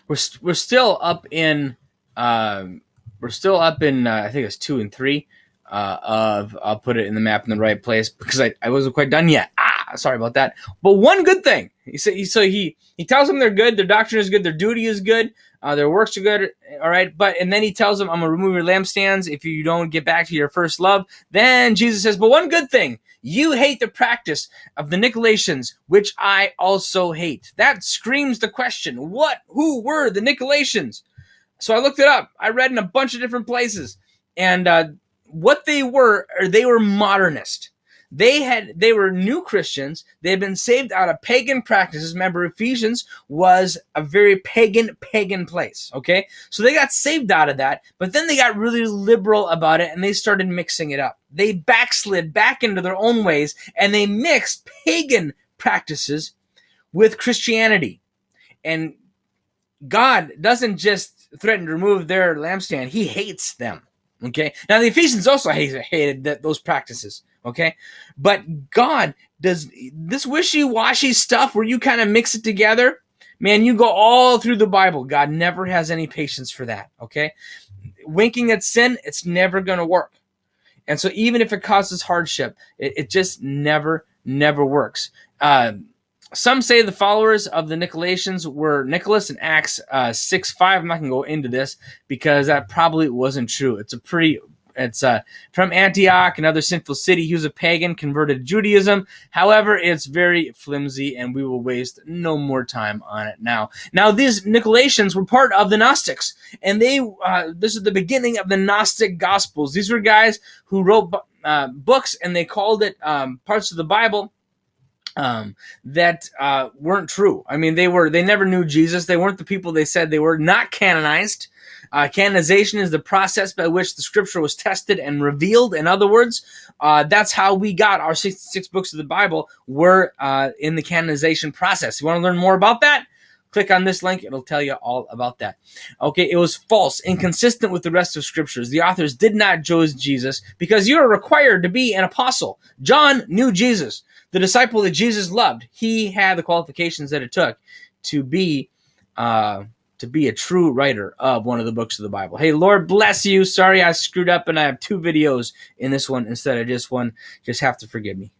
we're still up in I think it's 2 and 3 of I'll put it in the map in the right place because I wasn't quite done yet. Sorry about that. But one good thing he tells them they're good, their doctrine is good, their duty is good, their works are good. All right, and then he tells them, I'm gonna remove your lampstands if you don't get back to your first love. Then Jesus says, but one good thing, you hate the practice of the Nicolaitans, which I also hate. That screams the question: who were the Nicolaitans? So I looked it up. I read in a bunch of different places, and what they were modernist. They were new Christians. They had been saved out of pagan practices. Remember, Ephesians was a very pagan place. Okay, so they got saved out of that, but then they got really liberal about it, and they started mixing it up. They backslid back into their own ways, and they mixed pagan practices with Christianity. And God doesn't just threaten to remove their lampstand; He hates them. Okay. Now the Ephesians also hated those practices. Okay, but God does this wishy-washy stuff where you kind of mix it together. Man, you go all through the Bible. God never has any patience for that. Okay, winking at sin, it's never going to work. And so even if it causes hardship, it just never works. Some say the followers of the Nicolaitans were Nicholas in Acts 6:5. I'm not going to go into this because that probably wasn't true. It's from Antioch, another sinful city. He was a pagan, converted to Judaism. However, it's very flimsy, and we will waste no more time on it now. Now, these Nicolaitans were part of the Gnostics, and this is the beginning of the Gnostic Gospels. These were guys who wrote books, and they called it parts of the Bible that weren't true. I mean, they never knew Jesus. They weren't the people they said they were. Not canonized. Canonization is the process by which the scripture was tested and revealed. In other words, that's how we got our 66 books of the Bible were in the canonization process. You want to learn more about that? Click on this link. It'll tell you all about that. Okay, it was false, inconsistent with the rest of scriptures. The authors did not choose Jesus because you are required to be an apostle. John knew Jesus, the disciple that Jesus loved. He had the qualifications that it took to be a true writer of one of the books of the Bible. Hey, Lord bless you. Sorry I screwed up and I have 2 videos in this one instead of just one. Just have to forgive me.